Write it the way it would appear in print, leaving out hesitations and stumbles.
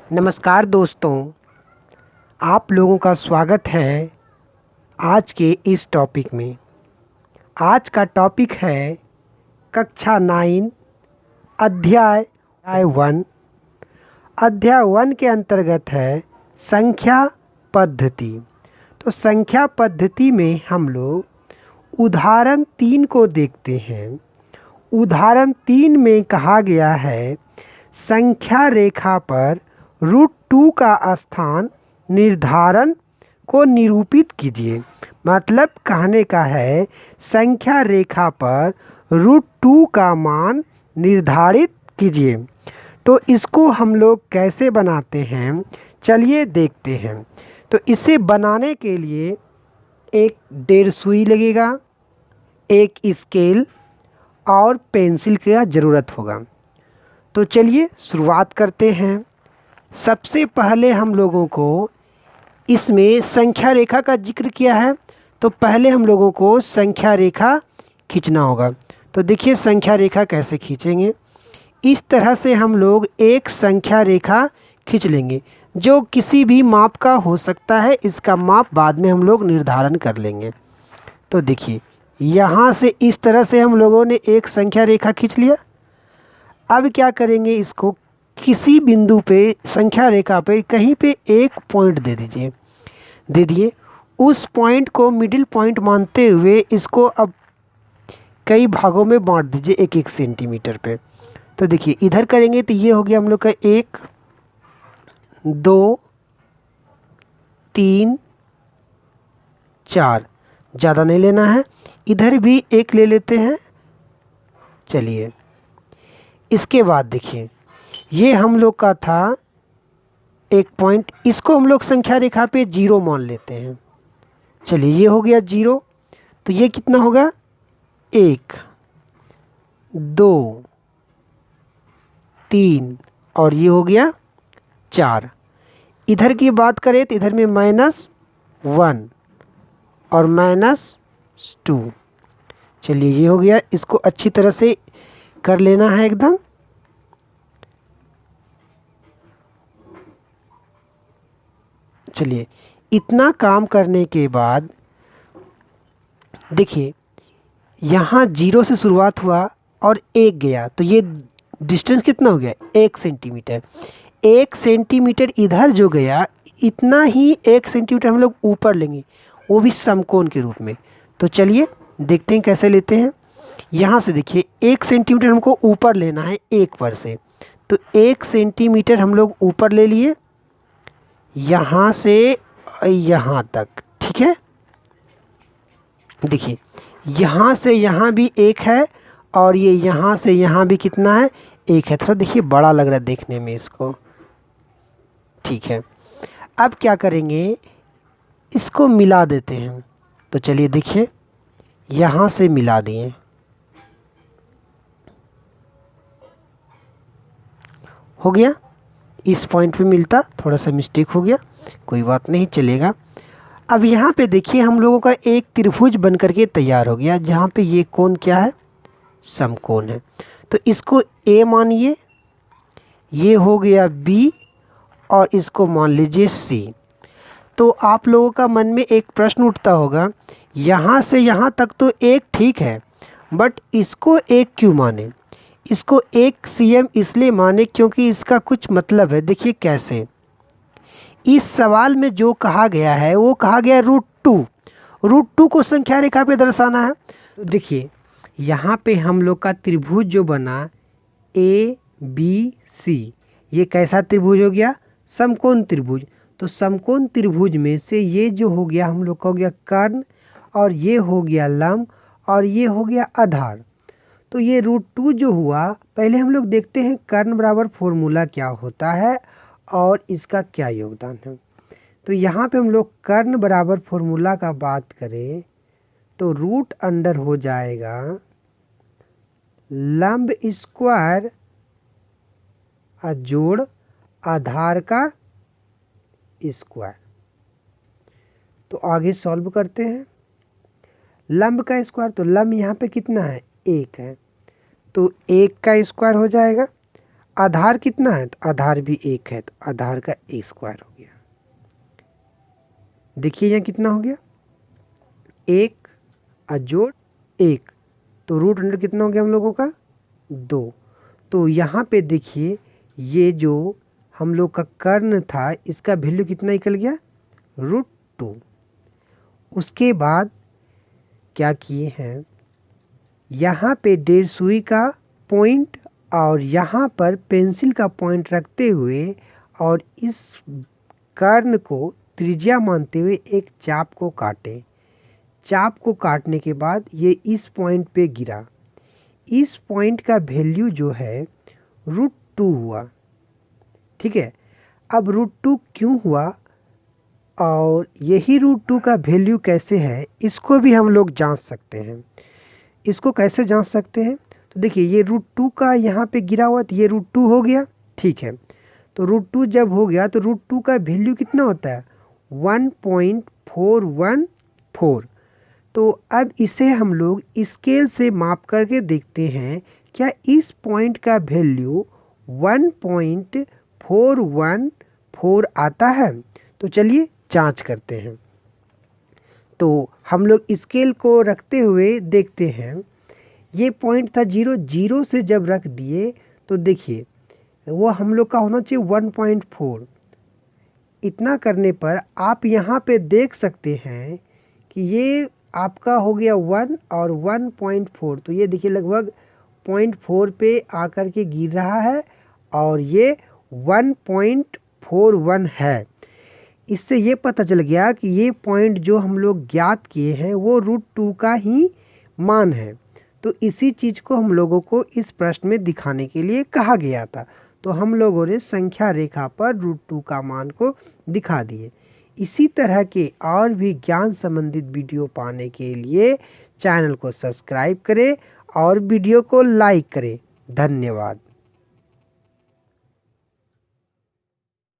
नमस्कार दोस्तों, आप लोगों का स्वागत है आज के इस टॉपिक में। आज का टॉपिक है कक्षा 9 अध्याय 1। अध्याय 1 के अंतर्गत है संख्या पद्धति। तो संख्या पद्धति में हम लोग उदाहरण 3 को देखते हैं। उदाहरण 3 में कहा गया है संख्या रेखा पर √2 का स्थान निर्धारण को निरूपित कीजिए। मतलब कहने का है संख्या रेखा पर √2 का मान निर्धारित कीजिए। तो इसको हम लोग कैसे बनाते हैं, चलिए देखते हैं। तो इसे बनाने के लिए एक 1.5 सुई लगेगा, एक स्केल और पेंसिल की ज़रूरत होगा। तो चलिए शुरुआत करते हैं। सबसे पहले हम लोगों को इसमें संख्या रेखा का जिक्र किया है, तो पहले हम लोगों को संख्या रेखा खींचना होगा। तो देखिए संख्या रेखा कैसे खींचेंगे। इस तरह से हम लोग एक संख्या रेखा खींच लेंगे जो किसी भी माप का हो सकता है। इसका माप बाद में हम लोग निर्धारण कर लेंगे। तो देखिए यहाँ से इस तरह से हम लोगों ने एक संख्या रेखा खींच लिया। अब क्या करेंगे, इसको किसी बिंदु पे संख्या रेखा पे कहीं पे एक पॉइंट दे दिए। उस पॉइंट को मिडिल पॉइंट मानते हुए इसको अब कई भागों में बांट दीजिए 1-1 सेंटीमीटर पे। तो देखिए इधर करेंगे तो ये हो गया हम लोग का 1, 2, 3, 4। ज़्यादा नहीं लेना है। इधर भी एक ले लेते हैं। चलिए इसके बाद देखिए ये हम लोग का था एक पॉइंट, इसको हम लोग संख्या रेखा पे 0 मान लेते हैं। चलिए ये हो गया 0। तो ये कितना होगा, 1, 2, 3 और ये हो गया 4। इधर की बात करें तो इधर में -1 और -2। चलिए ये हो गया। इसको अच्छी तरह से कर लेना है एकदम। चलिए इतना काम करने के बाद देखिए यहाँ 0 से शुरुआत हुआ और 1 गया, तो ये डिस्टेंस कितना हो गया, 1 सेंटीमीटर। 1 सेंटीमीटर इधर जो गया, इतना ही 1 सेंटीमीटर हम लोग ऊपर लेंगे, वो भी समकोण के रूप में। तो चलिए देखते हैं कैसे लेते हैं। यहाँ से देखिए 1 सेंटीमीटर हमको ऊपर लेना है 1 पर से। तो 1 सेंटीमीटर हम लोग ऊपर ले लिए यहाँ से यहाँ तक, ठीक है। देखिए यहाँ से यहाँ भी 1 है और ये यहाँ से यहाँ भी कितना है, 1 है। थोड़ा देखिए बड़ा लग रहा है देखने में इसको, ठीक है। अब क्या करेंगे, इसको मिला देते हैं। तो चलिए देखिए यहाँ से मिला दिए, हो गया। इस पॉइंट पे मिलता, थोड़ा सा मिस्टेक हो गया, कोई बात नहीं, चलेगा। अब यहाँ पे देखिए हम लोगों का एक त्रिभुज बन करके तैयार हो गया, जहाँ पे ये कोण क्या है, समकोण है। तो इसको A मानिए, ये हो गया B और इसको मान लीजिए C। तो आप लोगों का मन में एक प्रश्न उठता होगा, यहाँ से यहाँ तक तो एक ठीक है, बट इसको एक क्यों माने। इसको 1 cm इसलिए माने क्योंकि इसका कुछ मतलब है। देखिए कैसे, इस सवाल में जो कहा गया है वो कहा गया √2 को संख्या रेखा पे दर्शाना है। तो देखिए यहाँ पे हम लोग का त्रिभुज जो बना ABC, ये कैसा त्रिभुज हो गया, समकोण त्रिभुज। तो समकोण त्रिभुज में से ये जो हो गया हम लोग का हो गया कर्ण, और ये हो गया लंब, और ये हो गया आधार। तो ये √2 जो हुआ, पहले हम लोग देखते हैं कर्ण बराबर फॉर्मूला क्या होता है और इसका क्या योगदान है। तो यहाँ पे हम लोग कर्ण बराबर फॉर्मूला का बात करें तो √अंडर हो जाएगा लंब स्क्वायर जोड़ आधार का स्क्वायर। तो आगे सॉल्व करते हैं। लंब का स्क्वायर, तो लंब यहाँ पे कितना है, 1 है, तो 1 का स्क्वायर हो जाएगा। आधार कितना है, तो आधार भी 1 है, तो आधार का A² हो गया। देखिए यहाँ कितना हो गया, 1 जोड़ 1, तो रूट अंडर कितना हो गया हम लोगों का, 2। तो यहाँ पे देखिए ये जो हम लोग का कर्ण था इसका वैल्यू कितना निकल गया, √2। उसके बाद क्या किए हैं, यहाँ पे 1.5 सुई का पॉइंट और यहाँ पर पेंसिल का पॉइंट रखते हुए और इस कर्ण को त्रिज्या मानते हुए एक चाप को काटे। चाप को काटने के बाद ये इस पॉइंट पे गिरा। इस पॉइंट का वैल्यू जो है √2 हुआ। ठीक है, अब √2 क्यों हुआ और यही √2 का वैल्यू कैसे है इसको भी हम लोग जांच सकते हैं। इसको कैसे जांच सकते हैं, तो देखिए ये √2 का यहाँ पे गिरा हुआ, तो ये √2 हो गया। ठीक है, तो √2 जब हो गया तो √2 का वैल्यू कितना होता है, 1.414। तो अब इसे हम लोग स्केल से माप करके देखते हैं क्या इस पॉइंट का वैल्यू 1.414 आता है। तो चलिए जांच करते हैं। तो हम लोग स्केल को रखते हुए देखते हैं, ये पॉइंट था 0, 0 से जब रख दिए तो देखिए वो हम लोग का होना चाहिए 1.4। इतना करने पर आप यहाँ पे देख सकते हैं कि ये आपका हो गया 1 और 1.4, तो ये देखिए लगभग 0.4 पे आकर के गिर रहा है और ये 1.41 है। इससे ये पता चल गया कि ये पॉइंट जो हम लोग ज्ञात किए हैं वो √2 का ही मान है। तो इसी चीज़ को हम लोगों को इस प्रश्न में दिखाने के लिए कहा गया था। तो हम लोगों ने संख्या रेखा पर √2 का मान को दिखा दिए। इसी तरह के और भी ज्ञान संबंधित वीडियो पाने के लिए चैनल को सब्सक्राइब करें और वीडियो को लाइक करें। धन्यवाद।